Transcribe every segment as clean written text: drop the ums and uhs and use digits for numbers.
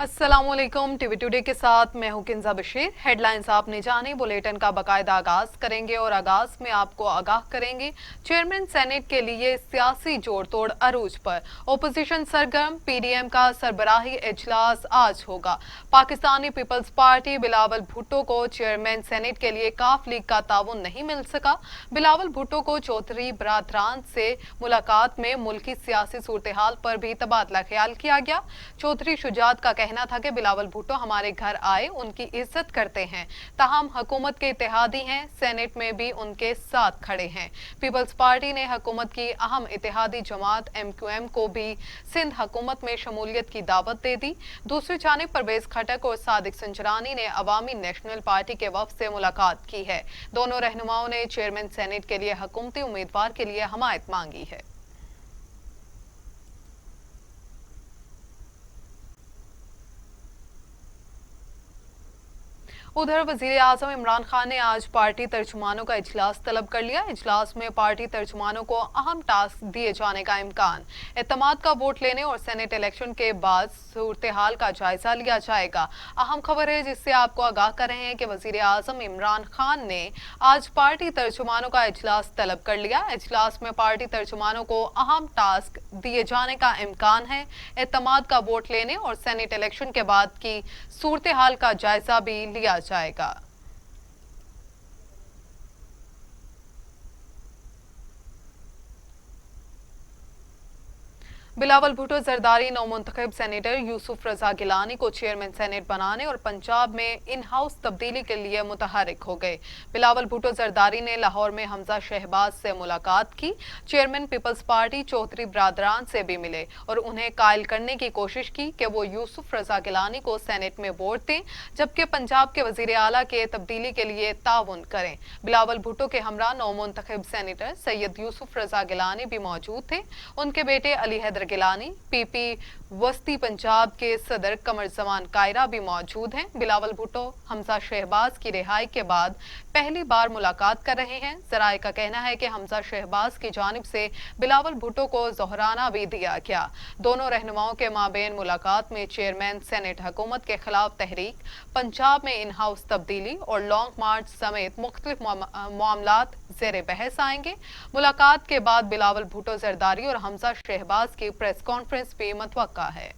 अस्सलामुअलैकुम। TV today के साथ मैं हूं किंजा बशीर। हेडलाइंस आपने जानी, बुलेटिन का बाकायदा आगाज करेंगे और आगाज में आपको आगाह करेंगे चेयरमैन सेनेट के लिए सियासी जोड़ तोड़ अरूज पर, ओपोजिशन सरगर्म, पीडीएम का सरबराही इजलास आज होगा। पाकिस्तानी पीपल्स पार्टी बिलावल भुट्टो को चेयरमैन सेनेट के लिए काफ लीग का ताउन नहीं मिल सका। बिलावल भुट्टो को चौधरी बरादरान से मुलाकात में मुल्की सियासी सूरत हाल पर भी तबादला ख्याल किया गया। चौधरी शुजात का कहना था कि बिलावल भुट्टो हमारे घर आए, उनकी इज्जत करते हैं, ताहम हुकूमत के इत्तेहादी हैं, सेनेट में भी उनके साथ खड़े हैं। पीपल्स पार्टी ने हुकूमत की अहम इत्तेहादी जमात MQM को भी सिंध हुकूमत में शमूलियत की दावत दे दी। दूसरी जानिब परवेज खटक और सादिक संजरानी ने अवामी नेशनल पार्टी के वफ्द से मुलाकात की है। दोनों रहनुमाओं ने चेयरमैन सेनेट के लिए हुकूमती उम्मीदवार के लिए हमायत मांगी है। उधर वजीर आजम इमरान खान ने आज पार्टी तर्जुमानों का इजलास तलब कर लिया। इजलास में पार्टी तर्जुमानों को अहम टास्क दिए जाने का इम्कान, एतमाद का वोट लेने और सेनेट इलेक्शन के बाद सूरत हाल का जायजा लिया जाएगा। अहम खबर है जिससे आपको आगाह कर रहे हैं कि वजीर आजम इमरान खान ने आज पार्टी तर्जुमानों का इजलास तलब कर लिया। इजलास में पार्टी तर्जुमानों को अहम टास्क दिए जाने का इम्कान है, एतमाद का वोट लेने और सेनेट इलेक्शन के बाद की सूरत हाल का जायजा भी लिया जाएगा। बिलावल भुट्टो जरदारी नौमुंतखब सेनेटर यूसुफ रजा गिलानी को चेयरमैन सेनेट बनाने और पंजाब में इन हाउस तब्दीली के लिए मुतहरिक हो गए। बिलावल भुट्टो जरदारी ने लाहौर में हमजा शहबाज से मुलाकात की। चेयरमैन पीपल्स पार्टी चौधरी बरादरान से भी मिले और उन्हें कायल करने की कोशिश की कि वो यूसुफ रजा गिलानी को सेनेट में वोट दें, जबकि पंजाब के वजीर आला के तब्दीली के लिए ताउन करें। बिलावल भुट्टो के हमरा नौमुंतखब सेनेटर सैयद यूसुफ रजा गिलानी भी मौजूद थे। उनके बेटे अली हैदर गिलानी, पीपी वस्ती पंजाब के सदर कमर जमान कायरा भी मौजूद हैं। बिलावल भुट्टो हमजा शहबाज की रिहाई के बाद पहली बार मुलाकात कर रहे हैं। जराये का कहना है कि हमजा शहबाज की जानिब से बिलावल भुट्टो को जोहराना भी दिया गया। दोनों रहनुमाओं के माबेन मुलाकात में चेयरमैन सेनेट हुकूमत के खिलाफ तहरीक, पंजाब में इन हाउस तब्दीली और लॉन्ग मार्च समेत मुख्तलिफ मामलात ज़ेरे बहस आएंगे। मुलाकात के बाद बिलावल भुट्टो जरदारी और हमजा शहबाज की प्रेस कॉन्फ्रेंस भी मुतवक्का है।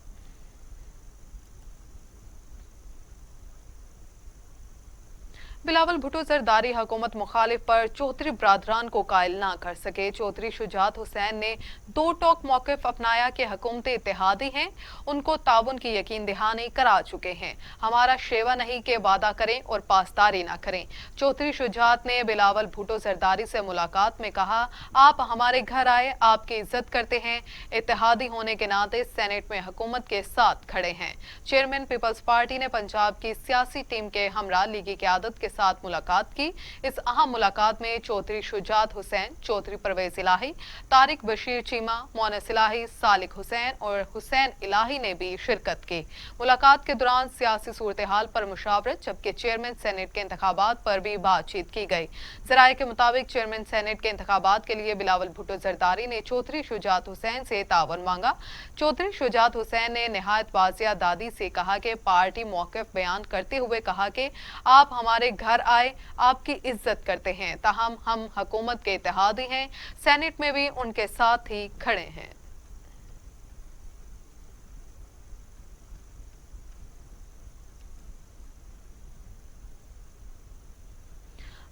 बिलावल भुट्टो जरदारी हुकूमत मुखालिफ पर चौधरी बरादरान को कायल ना कर सके। चौधरी शुजात हुसैन ने दो टोक मौक़िफ़ अपनाया कि हुकूमत इत्तेहादी हैं, उनको ताउन की यकीन दहानी करा चुके हैं। हमारा शेवा नहीं कि वादा करें और पासदारी ना करें। चौधरी शुजात ने बिलावल भुट्टो जरदारी से मुलाकात में कहा, आप हमारे घर आए, आपकी इज्जत करते हैं, इत्तेहादी होने के नाते सेनेट में हुकूमत के साथ खड़े हैं। चेयरमैन पीपल्स पार्टी ने पंजाब की सियासी टीम के हमरा लीगी क़यादत के साथ मुलाकात की। इस अहम मुलाकात में चौधरी शुजात हुसैन, चौधरी परवेज इलाही, तारिक बशीर चीमा, मोनस इलाही, सालिक हुसैन और हुसैन इलाही ने भी शिरकत की। मुलाकात के दौरान सियासी सूरत हाल पर मुशावरत, जबकि चेयरमैन सेनेट के इंतखाबात पर भी बातचीत की गई। जराये के मुताबिक चेयरमैन सेनेट के इंतखाबात के लिए बिलावल भुट्टो जरदारी ने चौधरी शुजात हुसैन से तावन मांगा। चौधरी शुजात हुसैन ने निहायत वाजिया दादी से कहा कि पार्टी मौक़िफ़ बयान करते हुए कहा कि आप हमारे घर आए, आपकी इज्जत करते हैं, ताहम हम हुकूमत के इत्तेहादी हैं, सेनेट में भी उनके साथ ही खड़े हैं।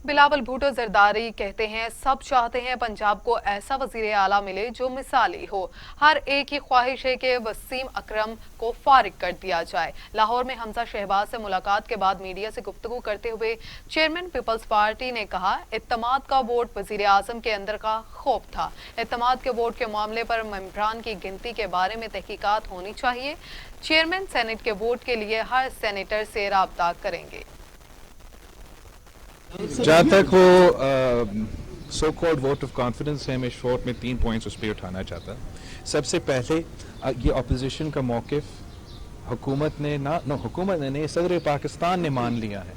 बिलावल भुट्टो जरदारी कहते हैं, सब चाहते हैं पंजाब को ऐसा वजीर आला मिले जो मिसाली हो। हर एक की ख्वाहिश है कि वसीम अकरम को फारिग कर दिया जाए। लाहौर में हमजा शहबाज से मुलाकात के बाद मीडिया से गुफ्तगू करते हुए चेयरमैन पीपल्स पार्टी ने कहा, इत्तेमाद का वोट वजीर आजम के अंदर का खौफ था। इत्तेमाद के वोट के मामले पर मेंबरान की गिनती के बारे में तहकीकात होनी चाहिए। चेयरमैन सेनेट के वोट के लिए हर सेनेटर से राब्ता करेंगे। जहाँ तक वो so called vote of confidence है, मैं शॉर्ट में 3 पॉइंट्स उस पर उठाना चाहता। सबसे पहले ये अपोजिशन का मौक़िफ़ हुकूमत ने हुकूमत ने नहीं, सदर पाकिस्तान ने मान लिया है।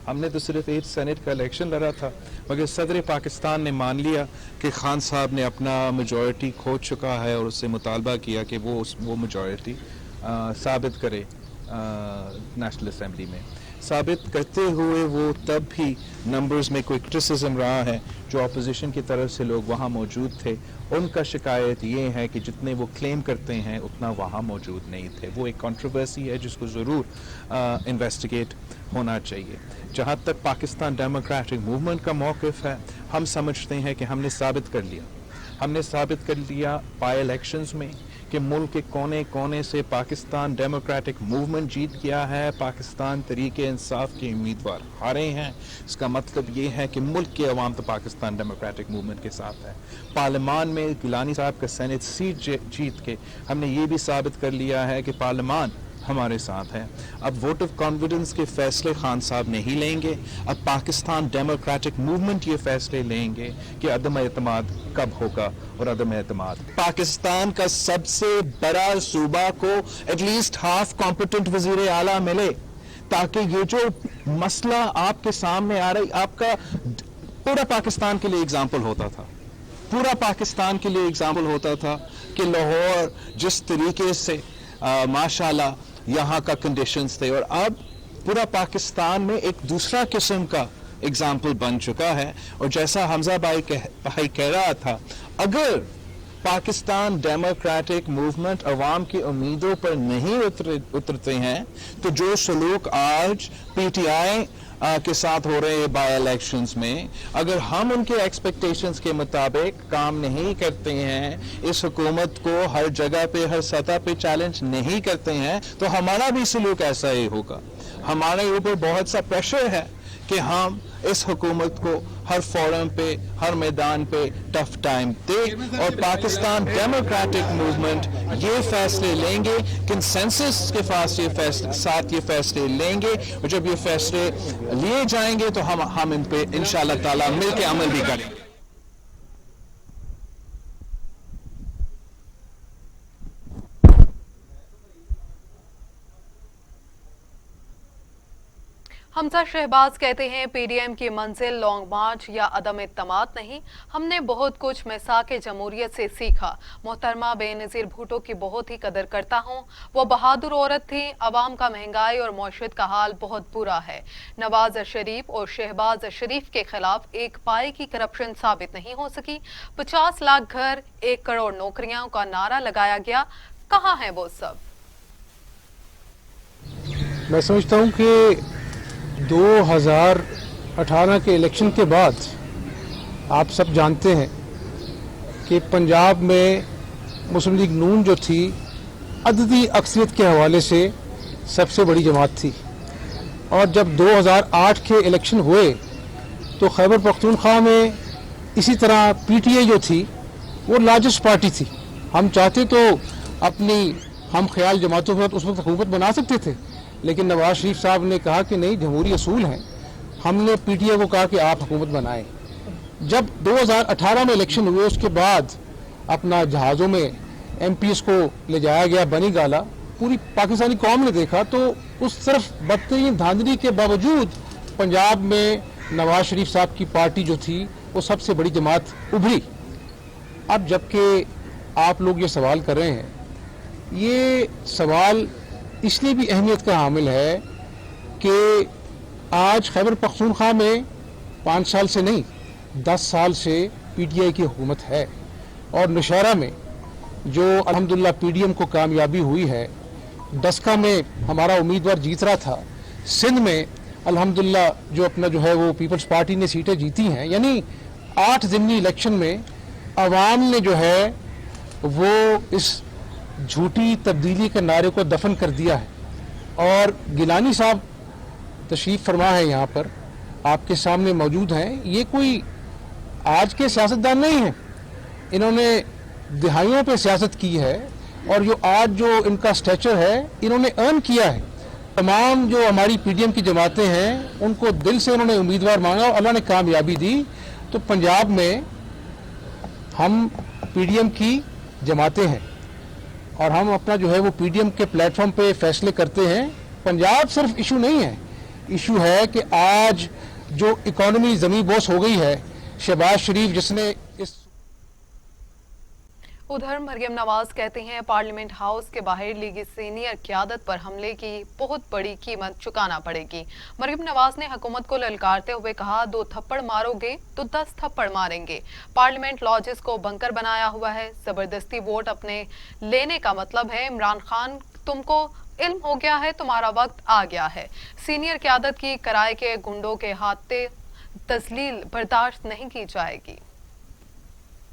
हमने तो सिर्फ एक सेनेट का इलेक्शन लड़ा था, मगर सदर पाकिस्तान ने मान लिया कि खान साहब ने अपना मेजॉरिटी खो चुका है और उससे मुतालबा किया कि वो मेजॉरिटी साबित करे नेशनल असेंबली में, साबित करते हुए वो तब भी नंबर्स में कोई क्रिटिसिज्म रहा है जो अपोजिशन की तरफ से लोग वहाँ मौजूद थे, उनका शिकायत ये है कि जितने वो क्लेम करते हैं उतना वहाँ मौजूद नहीं थे। वो एक कंट्रोवर्सी है जिसको ज़रूर इन्वेस्टिगेट होना चाहिए। जहाँ तक पाकिस्तान डेमोक्रेटिक मूवमेंट का मौक़िफ़ है, हम समझते हैं कि हमने साबित कर लिया बाई इलेक्शंस में कि मुल्क के कोने कोने से पाकिस्तान डेमोक्रेटिक मूवमेंट जीत गया है, पाकिस्तान तरीके इंसाफ के उम्मीदवार हारे हैं। इसका मतलब ये है कि मुल्क के अवाम तो पाकिस्तान डेमोक्रेटिक मूवमेंट के साथ है। पार्लियामान में गिलानी साहब का सेनेट सीट जीत के हमने ये भी साबित कर लिया है कि पार्लियामान हमारे साथ है। अब वोट ऑफ कॉन्फिडेंस के फैसले खान साहब नहीं लेंगे, अब पाकिस्तान डेमोक्रेटिक मूवमेंट ये फैसले लेंगे कि अदम एतमाद कब होगा और अदम एतमाद। पाकिस्तान का सबसे बड़ा सूबा को एटलीस्ट हाफ कॉम्पिटेंट वजीर आला मिले, ताकि ये जो मसला आपके सामने आ रही, आपका पूरा पाकिस्तान के लिए एग्जाम्पल होता था, पूरा पाकिस्तान के लिए एग्जाम्पल होता था कि लाहौर जिस तरीके से माशाल्लाह यहाँ का कंडीशंस थे, और अब पूरा पाकिस्तान में एक दूसरा किस्म का एग्जाम्पल बन चुका है। और जैसा हमजा भाई कह रहा था, अगर पाकिस्तान डेमोक्रेटिक मूवमेंट अवाम की उम्मीदों पर नहीं उतरते हैं तो जो सलूक आज पीटीआई के साथ हो रहे हैं बाई इलेक्शंस में, अगर हम उनके एक्सपेक्टेशंस के मुताबिक काम नहीं करते हैं, इस हुकूमत को हर जगह पे हर सतह पे चैलेंज नहीं करते हैं, तो हमारा भी सलूक ऐसा ही होगा। हमारे ऊपर बहुत सा प्रेशर है कि हम इस हुकूमत को हर फोरम पे हर मैदान पे टफ टाइम दे, और पाकिस्तान डेमोक्रेटिक मूवमेंट ये फैसले लेंगे, कंसेंसस के साथ ये फैसले लेंगे, और जब ये फैसले लिए जाएंगे तो हम इन पे इंशाअल्लाह ताला मिल के अमल भी करेंगे। हमजा शहबाज कहते हैं, पीडीएम की मंजिल लॉन्ग मार्च या अदम इत्तमाद नहीं, हमने बहुत कुछ मिसाक जमहूरियत से सीखा। मोहतरमा बेनज़ीर भुट्टो की बहुत ही कदर करता हूँ, वो बहादुर औरत थी। अवाम का महंगाई और मौशत का हाल बहुत बुरा है। नवाज शरीफ और शहबाज शरीफ के खिलाफ एक पाई की करप्शन साबित नहीं हो सकी। 50 लाख घर, 1 करोड़ नौकरियों का नारा लगाया गया, कहाँ है वो सब? मैं समझता हूँ कि 2018 के इलेक्शन के बाद आप सब जानते हैं कि पंजाब में मुस्लिम लीग नून जो थी, अददी अक्सरियत के हवाले से सबसे बड़ी जमात थी, और जब 2008 के इलेक्शन हुए तो खैबर पख्तूनख्वा में इसी तरह पीटीआई जो थी वो लार्जेस्ट पार्टी थी। हम चाहते तो अपनी हम ख्याल जमातों पर उस वक्त हुकूमत बना सकते थे, लेकिन नवाज शरीफ साहब ने कहा कि नहीं, जमहूरी असूल हैं। हमने पीटीआई को कहा कि आप हुकूमत बनाएं। जब 2018 में इलेक्शन हुए उसके बाद अपना जहाज़ों में एमपीएस को ले जाया गया बनी गाला, पूरी पाकिस्तानी कौम ने देखा तो उस तरफ बदतरीन धांधली के बावजूद पंजाब में नवाज शरीफ साहब की पार्टी जो थी वो सबसे बड़ी जमात उभरी। अब जबकि आप लोग ये सवाल कर रहे हैं, ये सवाल इसलिए भी अहमियत का हामिल है कि आज खैबर पख्तूनख्वा में 5 साल से नहीं 10 साल से पीटीआई की हुकूमत है, और नौशहरा में जो अल्हम्दुलिल्लाह पीडीएम को कामयाबी हुई है, डस्का में हमारा उम्मीदवार जीत रहा था, सिंध में अल्हम्दुलिल्लाह जो अपना जो है वो पीपल्स पार्टी ने सीटें जीती हैं। यानी 8 ज़िमनी इलेक्शन में अवाम ने जो है वो इस झूठी तब्दीली के नारे को दफन कर दिया है। और गिलानी साहब तशरीफ़ फरमा है, यहाँ पर आपके सामने मौजूद हैं। ये कोई आज के सियासतदान नहीं हैं, इन्होंने दिहाइयों पे सियासत की है, और जो आज जो इनका स्टेचर है इन्होंने अर्न किया है। तमाम जो हमारी पीडीएम की जमातें हैं उनको दिल से उन्होंने उम्मीदवार मांगा और अल्लाह ने कामयाबी दी। तो पंजाब में हम पीडीएम की जमातें हैं और हम अपना जो है वो पीडीएम के प्लेटफॉर्म पे फैसले करते हैं। पंजाब सिर्फ इशू नहीं है, इशू है कि आज जो इकोनॉमी ज़मीन बोस हो गई है, शहबाज शरीफ जिसने इस उधर मरियम नवाज कहती हैं पार्लियामेंट हाउस के बाहर लीगी सीनियर क़यादत पर हमले की बहुत बड़ी कीमत चुकाना पड़ेगी। मरियम नवाज ने हुकूमत को ललकारते हुए कहा, 2 थप्पड़ मारोगे तो 10 थप्पड़ मारेंगे। पार्लियामेंट लॉजेस को बंकर बनाया हुआ है। जबरदस्ती वोट अपने लेने का मतलब है इमरान खान तुमको इल्म हो गया है, तुम्हारा वक्त आ गया है। सीनियर क़यादत की कराए के गुंडों के हाथे तस्लील बर्दाश्त नहीं की जाएगी।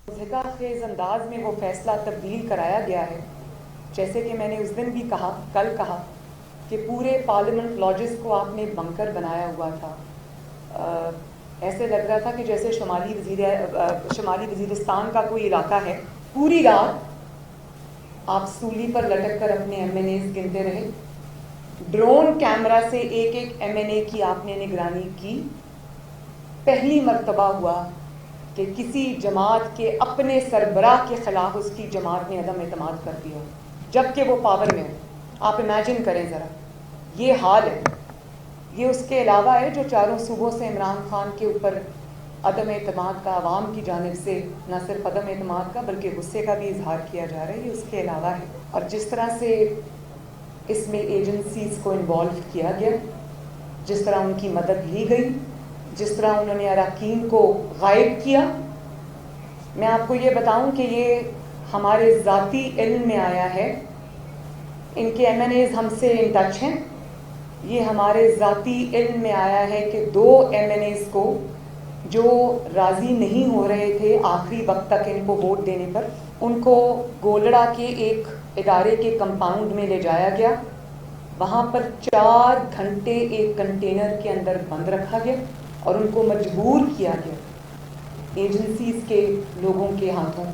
ज़िक्र-खेज़ अंदाज में वो फैसला तब्दील कराया गया है। जैसे कि मैंने उस दिन भी कहा, कल कहा कि पूरे पार्लियामेंट लॉजेस को आपने बंकर बनाया हुआ था। ऐसे लग रहा था कि जैसे शुमाली वज़ीरिस्तान का कोई इलाका है। पूरी रात आप सूली पर लटक कर अपने एमएनएज़ गिनते रहे। ड्रोन कैमरा से एक एक एमएनए की आपने निगरानी की। पहली मर्तबा हुआ कि किसी जमात के अपने सरबराह के खिलाफ उसकी जमात ने अदम एतमाद कर दिया, जबकि वो पावर में हो। आप इमेजिन करें ज़रा, ये हाल है। ये उसके अलावा है जो चारों सूबों से इमरान खान के ऊपर अदम एतमाद का अवाम की जानिब से न सिर्फ अदम एतमाद का बल्कि गुस्से का भी इजहार किया जा रहा है, ये उसके अलावा है। और जिस तरह से इसमें एजेंसीज़ को इन्वॉल्व किया गया, जिस तरह उनकी मदद ली गई, जिस तरह उन्होंने अरकान को गायब किया, मैं आपको ये बताऊं कि ये हमारे ज़ाती इल्म में आया है। इनके एमएनएज़ हमसे इन टच हैं। ये हमारे ज़ाती इल्म में आया है कि 2 एमएनएज़ को जो राज़ी नहीं हो रहे थे आखिरी वक्त तक इनको वोट देने पर, उनको गोलड़ा के एक इदारे के कंपाउंड में ले जाया गया। वहाँ पर 4 घंटे एक कंटेनर के अंदर बंद रखा गया और उनको मजबूर किया गया एजेंसीज के लोगों के हाथों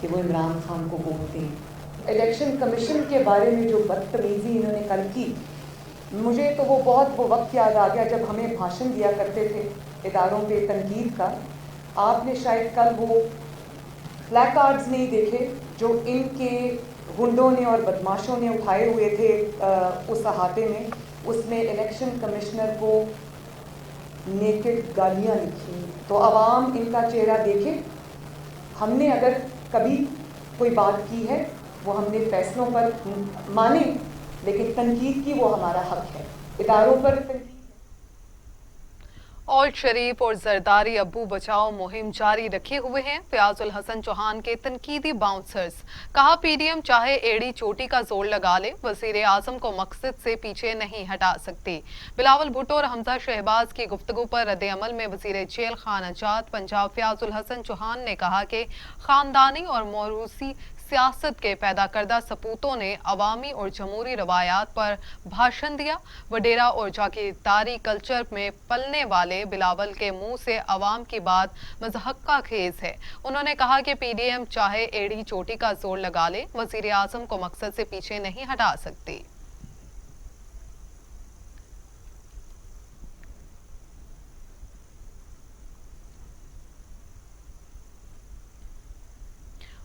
कि वो इमरान खान को वोट दें। इलेक्शन कमीशन के बारे में जो बदतमीज़ी इन्होंने कल की, मुझे तो वो वक्त याद आ गया जब हमें भाषण दिया करते थे इदारों पे तनकीद का। आपने शायद कल वो फ्लैग कार्ड्स नहीं देखे जो इनके गुंडों ने और बदमाशों ने उठाए हुए थे उस अहाते में। उसमें इलेक्शन कमिश्नर को नेकेड गालियाँ लिखी। तो अवाम इनका चेहरा देखे। हमने अगर कभी कोई बात की है वो हमने फैसलों पर माने, लेकिन तनकीद की वो हमारा हक है। इदारों पर तनकीद। और शरीफ और जरदारी अब्बू बचाओ मुहिम जारी रखे हुए हैं फयाजुल हसन चौहान के तनकीदी बाउंसर्स। कहा, पीडीएम चाहे एड़ी चोटी का जोर लगा ले, वजीर आजम को मकसद से पीछे नहीं हटा सकती। बिलावल भुट्टो और हमजा शहबाज की गुफ्तगू पर रद्द अमल में वजीर जेल खान आजाद पंजाब फयाजुल हसन चौहान ने कहा कि खानदानी और मौरूसी सियासत के पैदा करदा सपूतों ने अवामी और जमहूरी रवायात पर भाषण दिया। वडेरा और जागीरदारी कल्चर में पलने वाले बिलावल के मुंह से अवाम की बात मज़हक्का खेज है। उन्होंने कहा कि पीडीएम चाहे एड़ी चोटी का जोर लगा ले, वजीर आजम को मकसद से पीछे नहीं हटा सकती।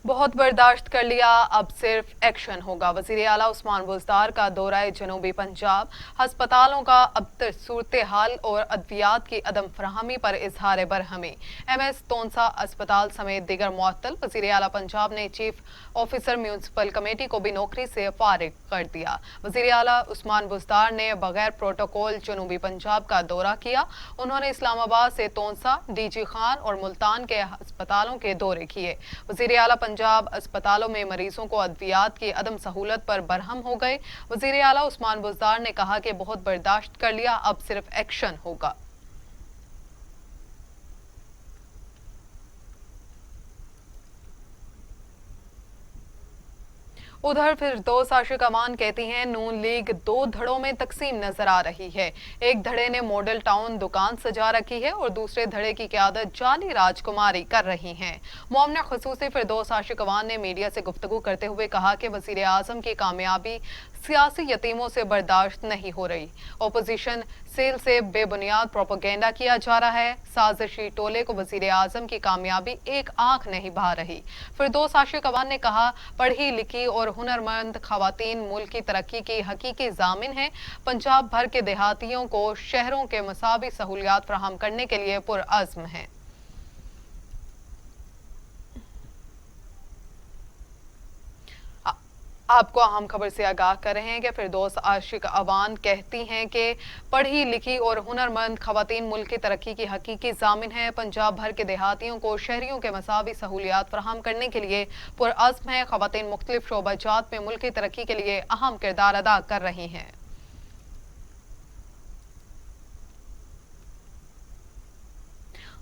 बहुत बर्दाश्त कर लिया, अब सिर्फ एक्शन होगा। वजीर आला उस्मान बुज़दार का दौरा जनूबी पंजाब। हस्पतालों का अबतर सूरत हाल और अद्वियात की अदम फराहमी पर इजहार बरहमी। MS तोनसा अस्पताल समेत दीगर मुअत्तल। वजीर आला पंजाब ने चीफ ऑफिसर म्यूनसिपल कमेटी को भी नौकरी से फारिग कर दिया। वजीर आला उस्मान बुज़दार ने बगैर प्रोटोकॉल जनूबी पंजाब का दौरा किया। उन्होंने इस्लामाबाद से तोनसा, DG खान और मुल्तान के अस्पतालों के दौरे किए। वजीर आला पंजाब अस्पतालों में मरीजों को अद्वियात की अदम सहूलत पर बरहम हो गए। वजीर आला उस्मान बुज़दार ने कहा कि बहुत बर्दाश्त कर लिया, अब सिर्फ एक्शन होगा। उधर फिरदौस आशिक अमान कहती हैं नून लीग 2 धड़ों में तकसीम नजर आ रही है। एक धड़े ने मॉडल टाउन दुकान सजा रखी है और दूसरे धड़े की क़यादत जाली राजकुमारी कर रही हैं। मोमना खुसूसी फिरदौस आशिक अमान ने मीडिया से गुफ्तगू करते हुए कहा कि वज़ीर आज़म की कामयाबी सियासी यतीमों से बर्दाश्त नहीं हो रही। ओपोजिशन सेल से बेबुनियाद प्रोपेगेंडा किया जा रहा है। साजिशी टोले को वज़ीर आज़म की कामयाबी एक आंख नहीं भा रही। फिरदौस आशिक अवान ने कहा, पढ़ी लिखी और हुनरमंद खवातीन मुल्क की तरक्की की हकीकी जामिन है। पंजाब भर के देहातियों को शहरों के मसावी सहूलियात फराहम करने के लिए पुरअज़्म है। آپ کو اہم خبر سے آگاہ کر رہے ہیں کہ فردوس عاشق اوان کہتی ہیں کہ پڑھی لکھی اور ہنرمند خواتین ملک کی ترقی کی حقیقی ضامن ہیں۔ پنجاب بھر کے دیہاتیوں کو شہریوں کے مساوی سہولیات فراہم کرنے کے لیے پرعزم ہیں۔ خواتین مختلف شعبہ جات میں ملک کی ترقی کے لیے اہم کردار ادا کر رہی ہیں۔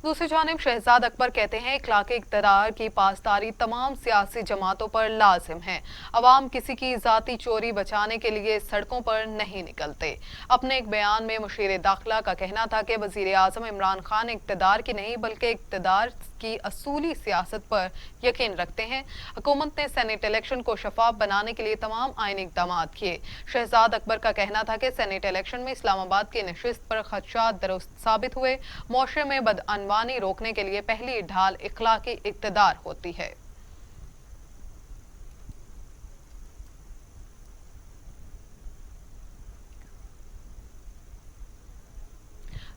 دوسری جانب شہزاد اکبر کہتے ہیں اخلاقی اقتدار کی پاسداری تمام سیاسی جماعتوں پر لازم ہے۔ عوام کسی کی ذاتی چوری بچانے کے لیے سڑکوں پر نہیں نکلتے۔ اپنے ایک بیان میں مشیر داخلہ کا کہنا تھا کہ وزیر اعظم عمران خان اقتدار کی نہیں بلکہ اقتدار کی اصولی سیاست پر یقین رکھتے ہیں۔ حکومت نے سینیٹ الیکشن کو شفاف بنانے کے لیے تمام آئینی اقدامات کیے۔ شہزاد اکبر کا کہنا تھا کہ سینیٹ الیکشن میں اسلام آباد کی نشست پر خدشات درست ثابت ہوئے۔ معاشرے میں بدعنوانی روکنے کے لیے پہلی ڈھال اخلاقی اقتدار ہوتی ہے۔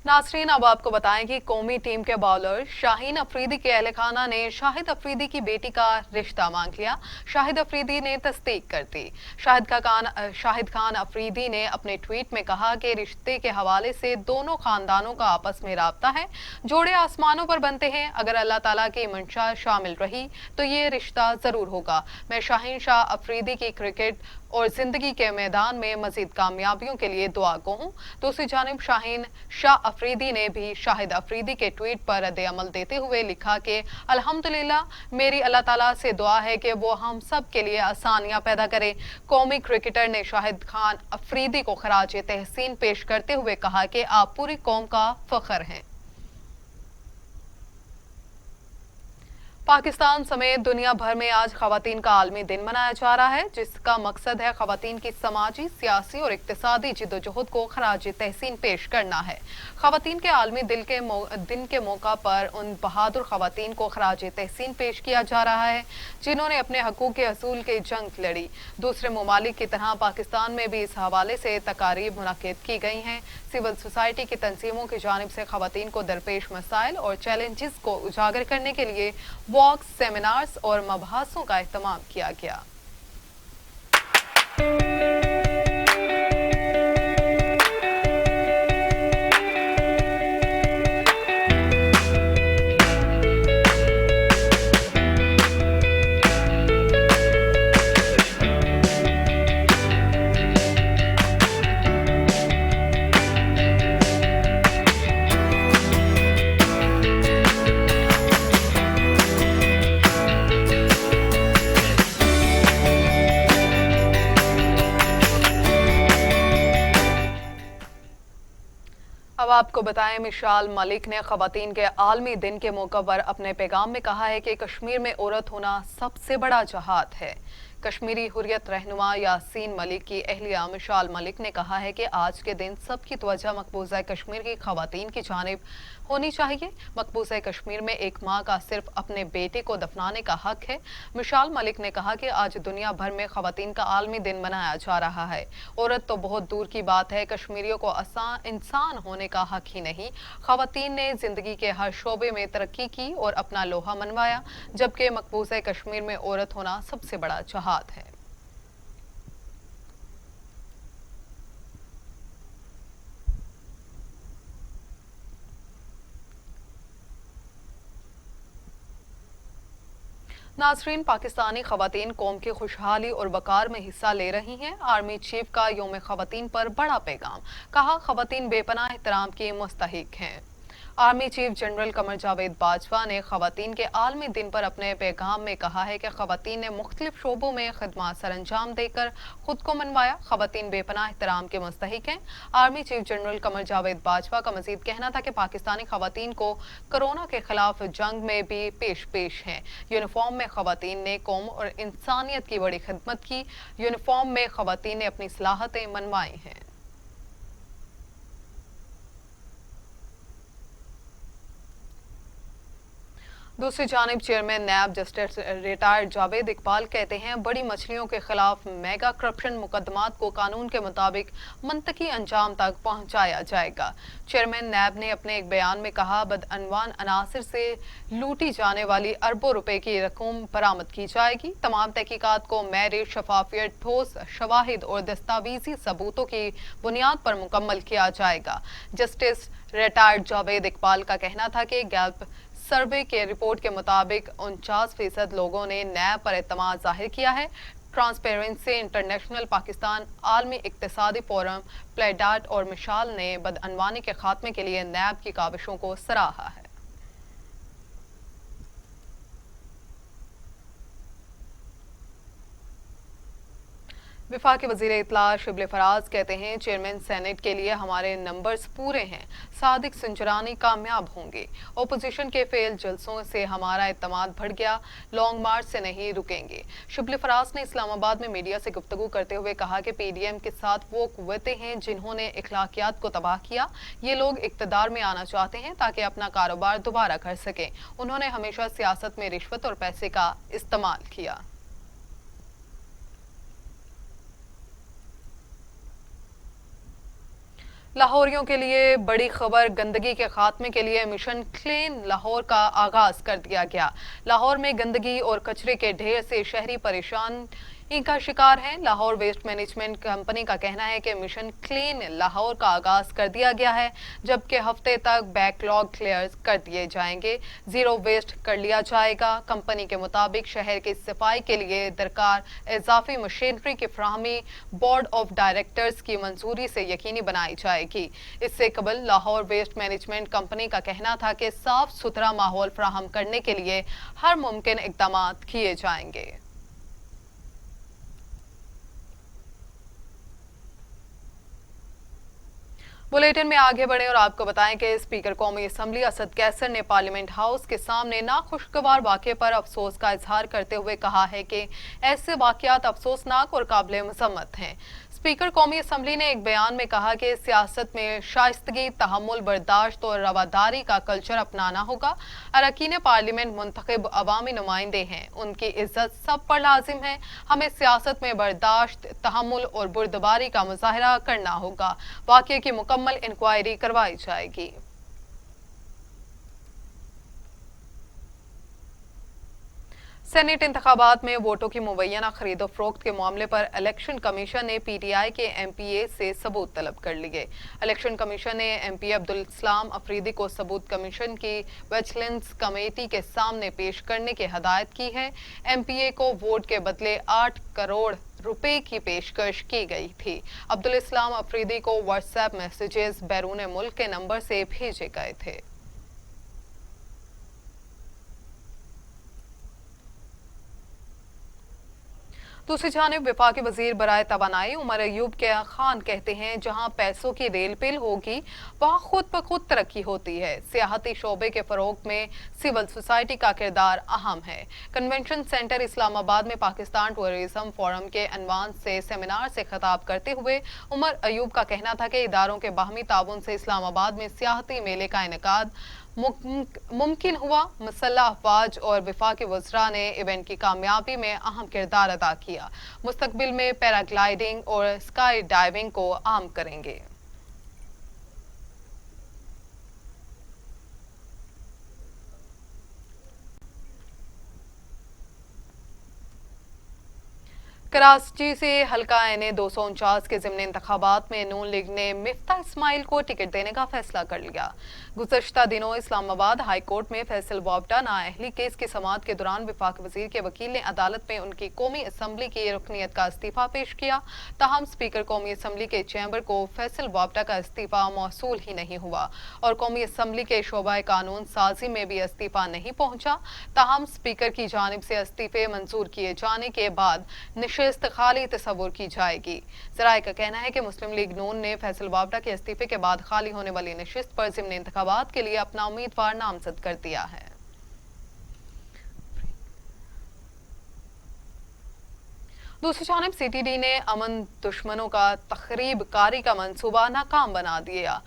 ناظرین اب آپ کو بتائیں کہ قومی ٹیم کے باؤلر شاہین افریدی کے اہل خانہ نے شاہد افریدی کی بیٹی کا رشتہ مانگ لیا۔ شاہد افریدی نے تصدیق کر دی۔ شاہد خان افریدی نے اپنے ٹویٹ میں کہا کہ رشتے کے حوالے سے دونوں خاندانوں کا آپس میں رابطہ ہے۔ جوڑے آسمانوں پر بنتے ہیں، اگر اللہ تعالیٰ کی منشا شامل رہی تو یہ رشتہ ضرور ہوگا۔ میں شاہین شاہ افریدی کی کرکٹ اور زندگی کے میدان میں مزید کامیابیوں کے لیے دعا گو ہوں۔ دوسری جانب شاہین شاہ افریدی نے بھی شاہد افریدی کے ٹویٹ پر رد عمل دیتے ہوئے لکھا کہ الحمدللہ میری اللہ تعالیٰ سے دعا ہے کہ وہ ہم سب کے لیے آسانیاں پیدا کرے۔ قومی کرکٹر نے شاہد خان افریدی کو خراج تحسین پیش کرتے ہوئے کہا کہ آپ پوری قوم کا فخر ہیں۔ پاکستان سمیت دنیا بھر میں آج خواتین کا عالمی دن منایا جا رہا ہے، جس کا مقصد ہے خواتین کی سماجی، سیاسی اور اقتصادی جدوجہد کو خراج تحسین پیش کرنا ہے۔ خواتین کے عالمی دن کے موقع پر ان بہادر خواتین کو خراج تحسین پیش کیا جا رہا ہے جنہوں نے اپنے حقوق کے حصول کی جنگ لڑی۔ دوسرے ممالک کی طرح پاکستان میں بھی اس حوالے سے تقاریب منعقد کی گئی ہیں۔ سول سوسائٹی کی تنظیموں کی جانب سے خواتین کو درپیش مسائل اور چیلنجز کو اجاگر کرنے کے لیے واکس، سیمینارز اور مباحثوں کا اہتمام کیا گیا۔ اب آپ کو بتائیں مشال ملک نے خواتین کے عالمی دن کے موقع پر اپنے پیغام میں کہا ہے کہ کشمیر میں عورت ہونا سب سے بڑا جہاد ہے۔ کشمیری حریت رہنما یاسین ملک کی اہلیہ مشال ملک نے کہا ہے کہ آج کے دن سب کی توجہ مقبوضہ کشمیر کی خواتین کی جانب ہونی چاہیے۔ مقبوضہ کشمیر میں ایک ماں کا صرف اپنے بیٹے کو دفنانے کا حق ہے۔ مشال ملک نے کہا کہ آج دنیا بھر میں خواتین کا عالمی دن منایا جا رہا ہے۔ عورت تو بہت دور کی بات ہے، کشمیریوں کو انسان ہونے کا حق ہی نہیں۔ خواتین نے زندگی کے ہر شعبے میں ترقی کی اور اپنا لوہا منوایا، جبکہ مقبوضہ کشمیر میں عورت ہونا سب سے بڑا جہاد ہے۔ ناظرین پاکستانی خواتین قوم کی خوشحالی اور وقار میں حصہ لے رہی ہیں۔ آرمی چیف کا یوم خواتین پر بڑا پیغام، کہا خواتین بے پناہ احترام کی مستحق ہیں۔ Army chief general Qamar Javed Bajwa نے خواتین کے عالمی دن پر اپنے پیغام میں کہا ہے کہ خواتین نے مختلف شعبوں میں خدمات سر انجام دے کر خود کو منوایا۔ خواتین بے پناہ احترام کے مستحق ہیں۔ Army chief general Qamar Javed Bajwa کا مزید کہنا تھا کہ پاکستانی خواتین کو کرونا کے خلاف جنگ میں بھی پیش ہیں۔ یونیفارم میں خواتین نے قوم اور انسانیت کی بڑی خدمت کی۔ یونیفارم میں خواتین نے اپنی صلاحیتیں منوائی ہیں۔ दूसरी जानिब chairman NAB justice retired Javed Iqbal कहते हैं बड़ी मछलियों के खिलाफ मेगा करप्शन मुकदमात को कानून के मुताबिक मंतकी अंजाम तक पहुंचाया जाएगा। चेयरमैन नैब ने अपने एक बयान में कहा, बदअनवान अनासिर से लूटी जाने वाली अरबों रुपए की रकूम बरामद की जाएगी। तमाम तहकीकात को मेरिट, शफाफियत, ठोस शवाहिद और दस्तावेजी सबूतों की बुनियाद पर मुकम्मल किया जाएगा। जस्टिस रिटायर्ड जावेद इकबाल का कहना था कि गैल्प सर्वे के रिपोर्ट के मुताबिक 49% लोगों ने नैब पर एतमाद जाहिर किया है। ट्रांसपेरेंसी इंटरनेशनल, पाकिस्तान, आलमी इक्तिसादी फोरम, प्लेडाट और मिशाल ने बदअनवानी के खात्मे के लिए नैब की काविशों को सराहा है। वफाकी वजीर इत्तला शिबली फराज कहते हैं, चेयरमैन सेनेट के लिए हमारे नंबर्स पूरे हैं, सादिक संजरानी कामयाब होंगे। ओपोजिशन के फेल जलसों से हमारा इत्तमाद बढ़ गया, लॉन्ग मार्च से नहीं रुकेंगे। शिबली फराज ने इस्लामाबाद में मीडिया से गुफ्तगू करते हुए कहा कि पीडीएम के साथ वो कुव्वतें हैं जिन्होंने इखलाकियात को तबाह किया। ये लोग इक्तदार में आना चाहते हैं ताकि अपना कारोबार दोबारा कर सकें। उन्होंने हमेशा सियासत में रिश्वत और पैसे का इस्तेमाल किया। लाहौरियों के लिए बड़ी खबर, गंदगी के खात्मे के लिए मिशन क्लीन लाहौर का आगाज कर दिया गया। लाहौर में गंदगी और कचरे के ढेर से शहरी परेशान का शिकार है। लाहौर वेस्ट मैनेजमेंट कंपनी का कहना है कि मिशन क्लीन लाहौर का आगाज कर दिया गया है, जबकि हफ्ते तक बैकलॉग क्लियर कर दिए जाएंगे, जीरो वेस्ट कर लिया जाएगा। कंपनी के मुताबिक शहर की सफाई के लिए दरकार इजाफी मशीनरी की फराहमी बोर्ड ऑफ डायरेक्टर्स की मंजूरी से यकीनी बनाई जाएगी। इससे कबल लाहौर वेस्ट मैनेजमेंट कंपनी का कहना था कि साफ सुथरा माहौल फराहम करने के लिए हर मुमकिन इकदाम किए जाएंगे। बुलेटिन में आगे बढ़े और आपको बताएं कि स्पीकर कौमी असम्बली असद कैसर ने पार्लियामेंट हाउस के सामने नाखुशगवार वाक़े पर अफसोस का इजहार करते हुए कहा है कि ऐसे वाक़यात अफसोसनाक और काबिल मज़म्मत हैं। स्पीकर कौमी असम्बली ने एक बयान में कहा कि सियासत में शाइस्तगी, तहम्मुल, बर्दाश्त और रवादारी का कल्चर अपनाना होगा। अरकान पार्लियामेंट मुंतखब अवामी नुमाइंदे हैं, उनकी इज्जत सब पर लाजिम है। हमें सियासत में बर्दाश्त, तहम्मुल और बुर्दबारी का मुजाहरा करना होगा। वाक़े की मुकम्मल इंक्वायरी करवाई जाएगी। सेनेट इंतखाबात में वोटों की मुबैना खरीदो फरोख्त के मामले पर इलेक्शन कमीशन ने पीटीआई के एमपीए से सबूत तलब कर लिए। इलेक्शन कमीशन ने एमपी अब्दुल इस्लाम अफरीदी को सबूत कमीशन की विजिलेंस कमेटी के सामने पेश करने की हदायत की है। एमपीए को वोट के बदले 8 करोड़ रुपए की पेशकश की गई थी। अब्दुल इस्लाम अफरीदी को व्हाट्सएप मैसेजेस बैरून मुल्क के नंबर से भेजे गए थे। दूसरी जानिब वफाकी वजीर बराए तवानाई उमर अयूब के खान कहते हैं, जहां पैसों की रेल पेल होगी वहां खुद ब खुद तरक्की होती है। सियाहती शोबे के फरोग में सिविल सोसाइटी का किरदार अहम है। कन्वेंशन सेंटर इस्लामाबाद में पाकिस्तान टूरिज्म फोरम के अनवान से सेमिनार से खिताब करते हुए उमर अयूब का कहना था कि इदारों के बाहमी ताउन से इस्लामाबाद में सियाहती मेले का इनेकाद मुमकिन हुआ। मुसल्लह अफवाज और वफाकी वज़रा ने इवेंट की कामयाबी में अहम किरदार अदा किया। मुस्तकबिल में पैराग्लाइडिंग और स्काई डाइविंग को आम करेंगे। कराची से हल्का एन 249 के ज़िमनी इंतखाबात में नून लीग ने मिफ्ता इस्माइल को टिकट देने का फैसला कर लिया। गुज़श्ता दिनों इस्लामाबाद हाई कोर्ट में फैसल वापडा नाअहली केस की समाअत के दौरान वफाक वजीर के वकील ने अदालत में उनकी कौमी असम्बली की रुकनीत का इस्तीफा पेश किया। ताहम स्पीकर कौमी असम्बली के चैम्बर को फैसल वापडा का इस्तीफा मौसूल ही नहीं हुआ और कौमी असम्बली के शोबा कानून साजी में भी इस्तीफा नहीं पहुंचा। ताहम स्पीकर की जानिब से इस्तीफे मंजूर किए जाने के बाद निशिस्त खाली तस्वुर की जाएगी। जराये का कहना है कि मुस्लिम लीग नून ने फैसल वापडा के इस्तीफे के बाद खाली होने वाली नशिस्त पर ज़िमनी इंतखाबात के लिए अपना उम्मीदवार नामजद कर दिया है। दूसरी जानिब सीटीडी ने अमन दुश्मनों का तखरीब कारी का मंसूबा नाकाम बना दिया।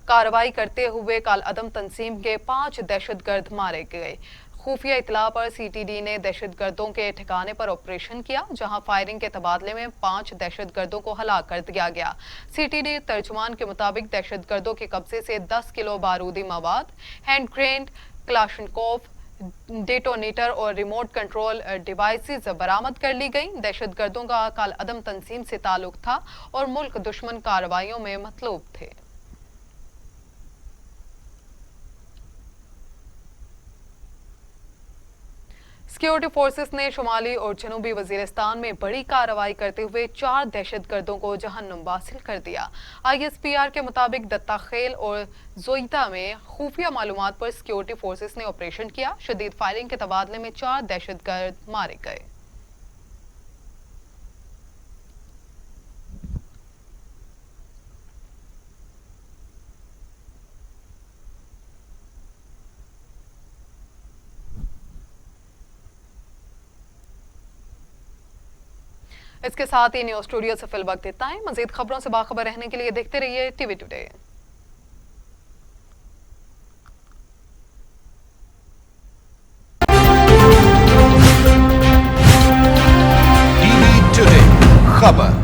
कार्रवाई करते हुए काल अदम तंजीम के 5 दहशतगर्द मारे गए। खुफिया इतला पर सीटीडी ने दहशतगर्दों के ठिकाने पर ऑपरेशन किया, जहां फायरिंग के तबादले में 5 दहशतगर्दों को हलाक कर दिया गया। सीटीडी तर्जुमान के मुताबिक दहशतगर्दों के कब्जे से 10 किलो बारूदी मवाद, हैंड ग्रेनेड, क्लाशनकोफ, डेटोनेटर और रिमोट कंट्रोल डिवाइसेस बरामद कर ली गई। दहशतगर्दों का काल अदम तंजीम से ताल्लुक था और मुल्क दुश्मन कार्रवाइयों में मतलूब थे। सिक्योरिटी फोर्सेस ने शुमाली और जनूबी वजीरिस्तान में बड़ी कार्रवाई करते हुए 4 दहशतगर्दों को जहन्नुम वासिल कर दिया। ISPR के मुताबिक दत्ता खेल और जोईता में खुफिया मालूमात पर सिक्योरिटी फोर्सेस ने ऑपरेशन किया। शदीद फायरिंग के तबादले में 4 दहशतगर्द मारे गए। इसके साथ ही न्यूज स्टूडियो से फिल वक्त इतना है। मजीद खबरों से बाखबर रहने के लिए देखते रहिए TV टुडे। TV टुडे खबर।